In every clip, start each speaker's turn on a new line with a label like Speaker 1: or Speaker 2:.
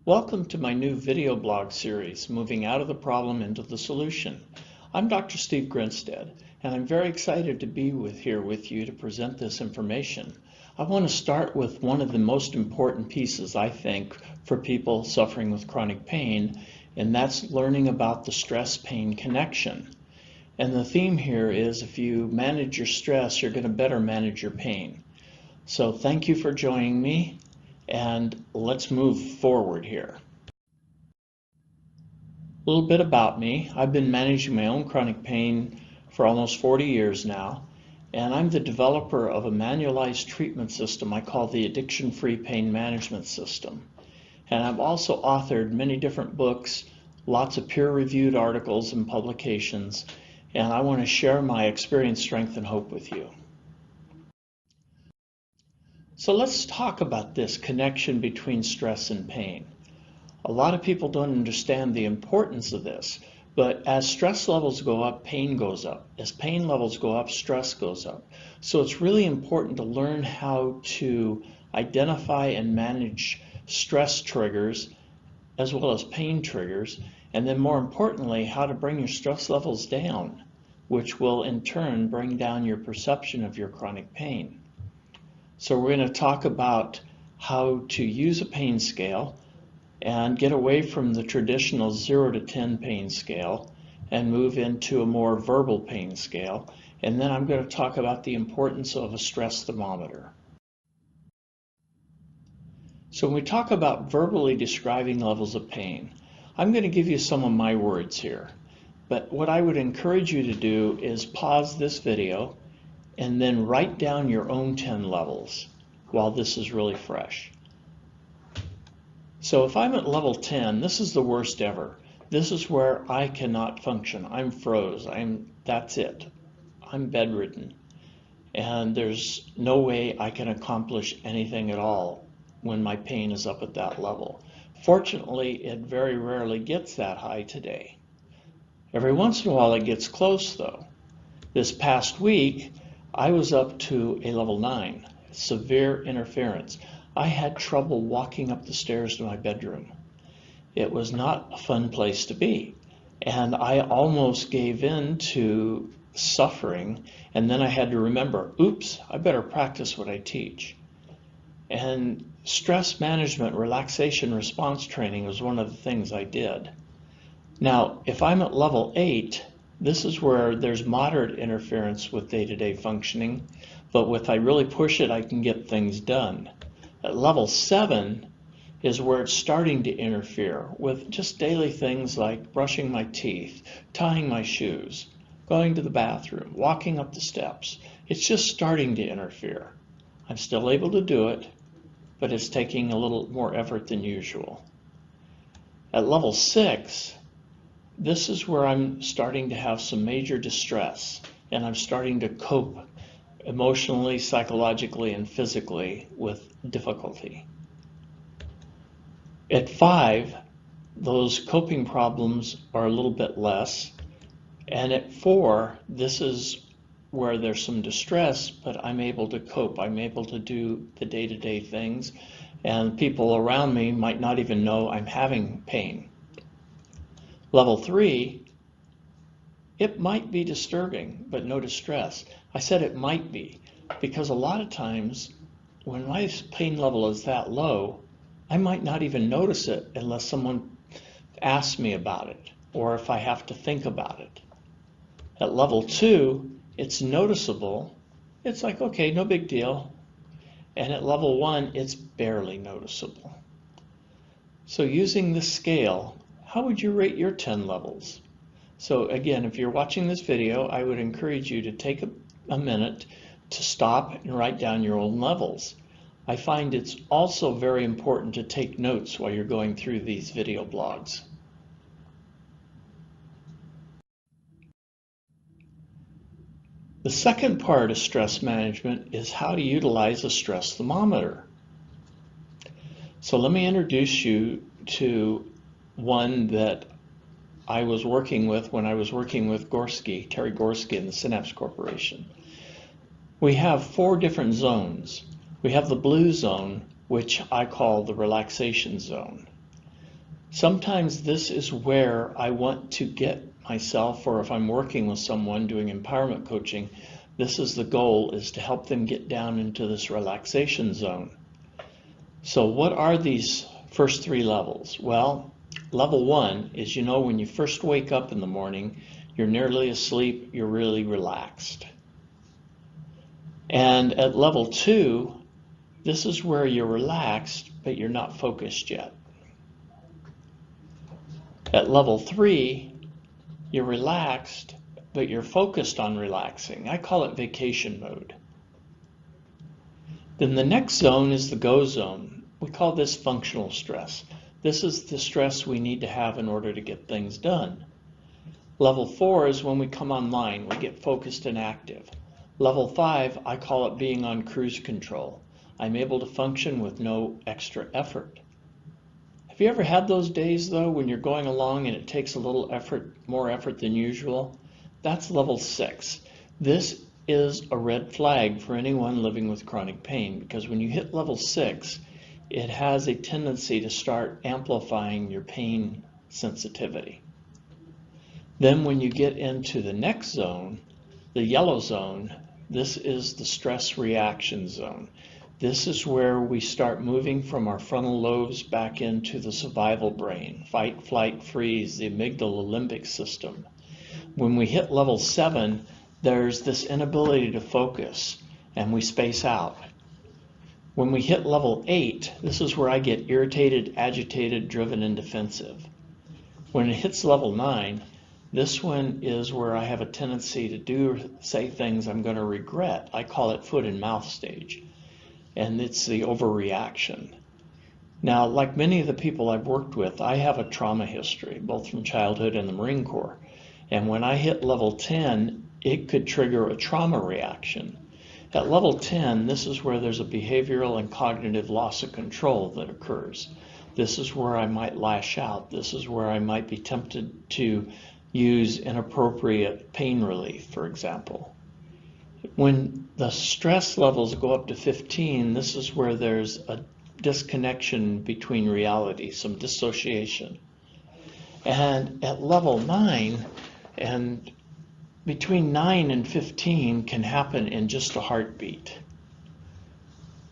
Speaker 1: Welcome to my new video blog series, Moving Out of the Problem into the Solution. I'm Dr. Steve Grinstead, and I'm very excited to be here with you to present this information. I want to start with one of the most important pieces, I think, for people suffering with chronic pain, and that's learning about the stress-pain connection. And the theme here is if you manage your stress, you're going to better manage your pain. So thank you for joining me. And let's move forward here. A little bit about me. I've been managing my own chronic pain for almost 40 years now, and I'm the developer of a manualized treatment system I call the Addiction-Free Pain Management System. And I've also authored many different books, lots of peer-reviewed articles and publications, and I want to share my experience, strength, and hope with you. So let's talk about this connection between stress and pain. A lot of people don't understand the importance of this, but as stress levels go up, pain goes up. As pain levels go up, stress goes up. So it's really important to learn how to identify and manage stress triggers as well as pain triggers, and then more importantly, how to bring your stress levels down, which will in turn bring down your perception of your chronic pain. So we're going to talk about how to use a pain scale and get away from the traditional 0 to 10 pain scale and move into a more verbal pain scale. And then I'm going to talk about the importance of a stress thermometer. So when we talk about verbally describing levels of pain, I'm going to give you some of my words here. But what I would encourage you to do is pause this video and then write down your own 10 levels while this is really fresh. So if I'm at level 10, this is the worst ever. This is where I cannot function. I'm froze. That's it. I'm bedridden. And there's no way I can accomplish anything at all when my pain is up at that level. Fortunately, it very rarely gets that high today. Every once in a while it gets close though. This past week, I was up to a level 9, severe interference. I had trouble walking up the stairs to my bedroom. It was not a fun place to be. And I almost gave in to suffering. And then I had to remember, oops, I better practice what I teach. And stress management, relaxation response training was one of the things I did. Now, if I'm at level 8, this is where there's moderate interference with day-to-day functioning, but if I really push it, I can get things done. At level 7 is where it's starting to interfere with just daily things like brushing my teeth, tying my shoes, going to the bathroom, walking up the steps. It's just starting to interfere. I'm still able to do it, but it's taking a little more effort than usual. At level 6, this is where I'm starting to have some major distress, and I'm starting to cope emotionally, psychologically, and physically with difficulty. At 5, those coping problems are a little bit less, and at 4, this is where there's some distress, but I'm able to cope. I'm able to do the day-to-day things, and people around me might not even know I'm having pain. Level 3, it might be disturbing, but no distress. I said it might be, because a lot of times when my pain level is that low, I might not even notice it unless someone asks me about it, or if I have to think about it. At level 2, it's noticeable. It's like, okay, no big deal. And at level 1, it's barely noticeable. So using this scale, how would you rate your 10 levels? So again, if you're watching this video, I would encourage you to take a minute to stop and write down your own levels. I find it's also very important to take notes while you're going through these video blogs. The second part of stress management is how to utilize a stress thermometer. So let me introduce you to one that I was working with when I was working with Terry Gorski in the Synapse Corporation. We have 4 different zones. We have the blue zone, which I call the relaxation zone. Sometimes this is where I want to get myself, or if I'm working with someone doing empowerment coaching, this is the goal, is to help them get down into this relaxation zone. So what are these first three levels? Well, level one is, when you first wake up in the morning, you're nearly asleep, you're really relaxed. And at level two, this is where you're relaxed, but you're not focused yet. At level three, you're relaxed, but you're focused on relaxing. I call it vacation mode. Then the next zone is the go zone. We call this functional stress. This is the stress we need to have in order to get things done. Level 4 is when we come online, we get focused and active. Level 5, I call it being on cruise control. I'm able to function with no extra effort. Have you ever had those days though when you're going along and it takes a little effort, more effort than usual? That's level 6. This is a red flag for anyone living with chronic pain, because when you hit level 6, it has a tendency to start amplifying your pain sensitivity. Then when you get into the next zone, the yellow zone, this is the stress reaction zone. This is where we start moving from our frontal lobes back into the survival brain, fight, flight, freeze, the amygdala limbic system. When we hit level 7, there's this inability to focus and we space out. When we hit level 8, this is where I get irritated, agitated, driven, and defensive. When it hits level 9, this one is where I have a tendency to do or say things I'm going to regret. I call it foot and mouth stage. And it's the overreaction. Now, like many of the people I've worked with, I have a trauma history, both from childhood and the Marine Corps. And when I hit level 10, it could trigger a trauma reaction. At level 10, this is where there's a behavioral and cognitive loss of control that occurs. This is where I might lash out. This is where I might be tempted to use inappropriate pain relief, for example. When the stress levels go up to 15, this is where there's a disconnection between reality, some dissociation. And at level 9, and between 9 and 15 can happen in just a heartbeat.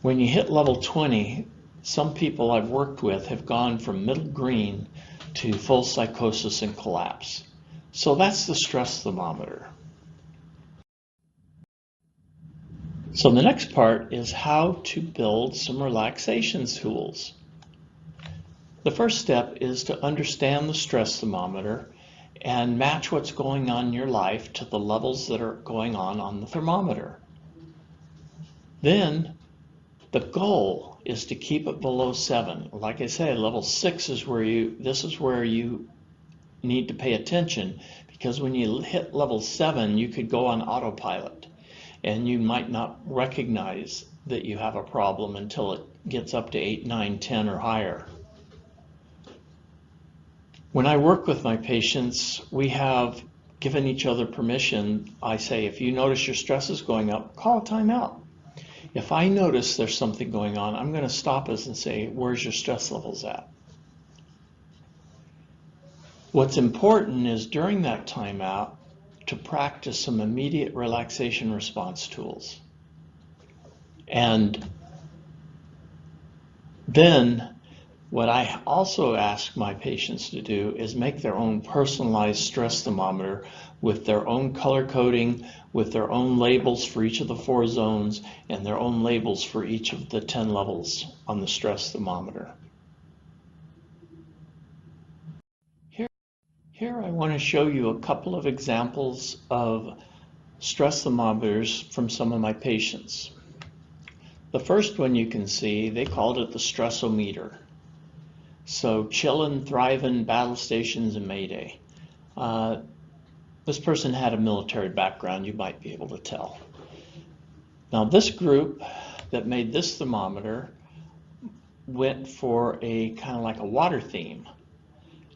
Speaker 1: When you hit level 20, some people I've worked with have gone from middle green to full psychosis and collapse. So that's the stress thermometer. So the next part is how to build some relaxation tools. The first step is to understand the stress thermometer and match what's going on in your life to the levels that are going on the thermometer. Then the goal is to keep it below 7. Like I say, level 6 is where you need to pay attention, because when you hit level 7, you could go on autopilot and you might not recognize that you have a problem until it gets up to 8, 9, 10 or higher. When I work with my patients, we have given each other permission. I say, if you notice your stress is going up, call a timeout. If I notice there's something going on, I'm going to stop us and say, where's your stress levels at? What's important is during that timeout to practice some immediate relaxation response tools. And then what I also ask my patients to do is make their own personalized stress thermometer with their own color coding, with their own labels for each of the 4 zones, and their own labels for each of the 10 levels on the stress thermometer. Here I want to show you a couple of examples of stress thermometers from some of my patients. The first one you can see, they called it the Stressometer. So chillin', thriving, battle stations, and Mayday. This person had a military background, you might be able to tell. Now this group that made this thermometer went for a kind of like a water theme.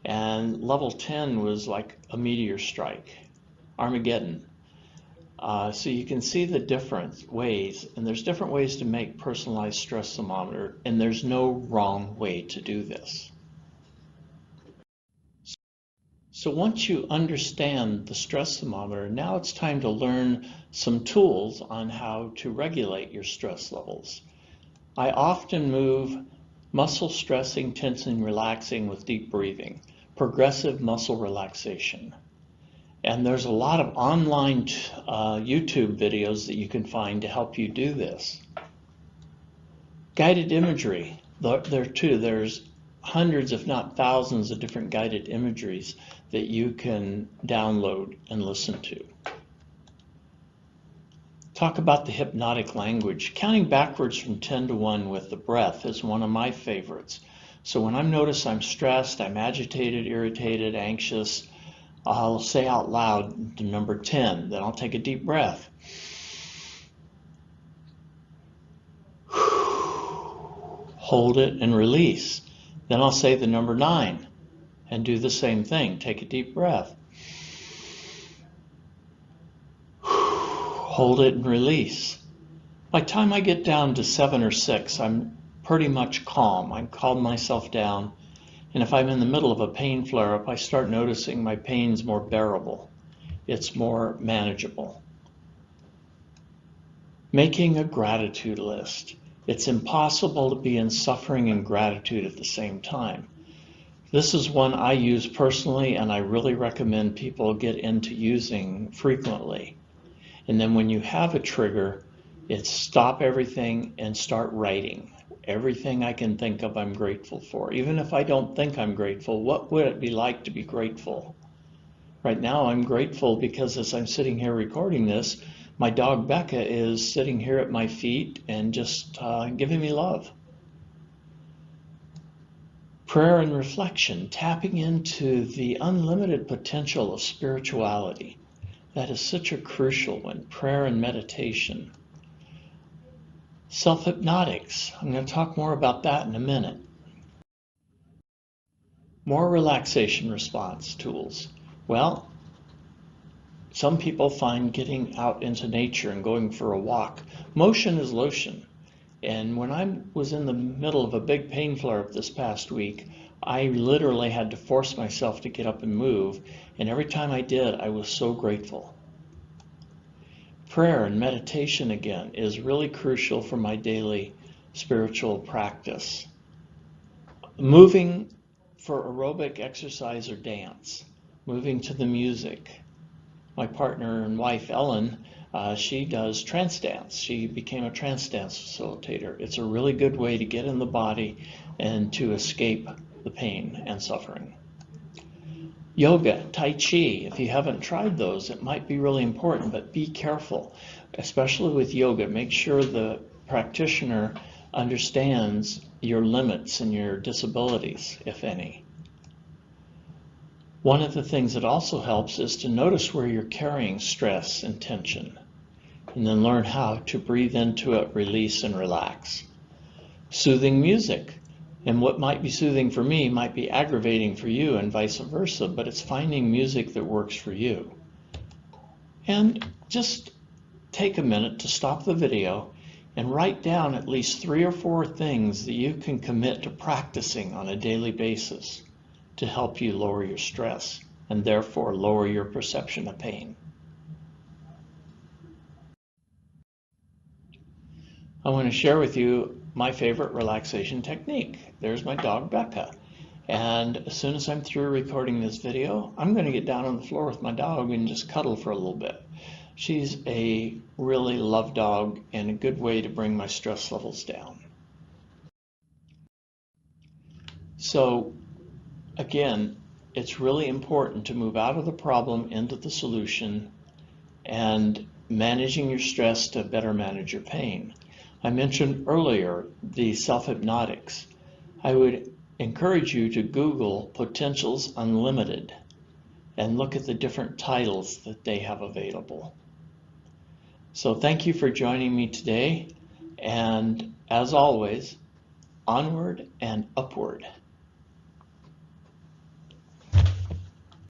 Speaker 1: And level 10 was like a meteor strike, Armageddon. So you can see the different ways, and there's different ways to make personalized stress thermometer, and there's no wrong way to do this. So once you understand the stress thermometer, now it's time to learn some tools on how to regulate your stress levels. I often move muscle stressing, tensing, relaxing with deep breathing, progressive muscle relaxation. And there's a lot of online YouTube videos that you can find to help you do this. Guided imagery, there's hundreds if not thousands of different guided imageries that you can download and listen to. Talk about the hypnotic language. Counting backwards from 10 to 1 with the breath is one of my favorites. So when I notice I'm stressed, I'm agitated, irritated, anxious, I'll say out loud the number 10, then I'll take a deep breath. Hold it and release. Then I'll say the number 9 and do the same thing. Take a deep breath. Hold it and release. By the time I get down to 7 or 6, I'm pretty much calm. I've calmed myself down. And if I'm in the middle of a pain flare-up, I start noticing my pain's more bearable. It's more manageable. Making a gratitude list. It's impossible to be in suffering and gratitude at the same time. This is one I use personally, and I really recommend people get into using frequently. And then when you have a trigger, it's stop everything and start writing. Everything I can think of I'm grateful for. Even if I don't think I'm grateful, what would it be like to be grateful? Right now I'm grateful because as I'm sitting here recording this, my dog Becca is sitting here at my feet and just giving me love. Prayer and reflection, tapping into the unlimited potential of spirituality. That is such a crucial one, prayer and meditation. Self-hypnotics, I'm going to talk more about that in a minute. More relaxation response tools. Well, some people find getting out into nature and going for a walk. Motion is lotion. And when I was in the middle of a big pain flare-up this past week, I literally had to force myself to get up and move. And every time I did, I was so grateful. Prayer and meditation, again, is really crucial for my daily spiritual practice. Moving for aerobic exercise or dance, moving to the music. My partner and wife, Ellen, she does trance dance. She became a trance dance facilitator. It's a really good way to get in the body and to escape the pain and suffering. Yoga, Tai Chi, if you haven't tried those, it might be really important, but be careful, especially with yoga. Make sure the practitioner understands your limits and your disabilities, if any. One of the things that also helps is to notice where you're carrying stress and tension, and then learn how to breathe into it, release, and relax. Soothing music. And what might be soothing for me might be aggravating for you and vice versa, but it's finding music that works for you. And just take a minute to stop the video and write down at least 3 or 4 things that you can commit to practicing on a daily basis to help you lower your stress and therefore lower your perception of pain. I want to share with you my favorite relaxation technique. There's my dog Becca. And as soon as I'm through recording this video, I'm going to get down on the floor with my dog and just cuddle for a little bit. She's a really love dog and a good way to bring my stress levels down. So again, it's really important to move out of the problem into the solution and managing your stress to better manage your pain. I mentioned earlier the self-hypnotics. I would encourage you to Google Potentials Unlimited and look at the different titles that they have available. So thank you for joining me today, and as always, onward and upward.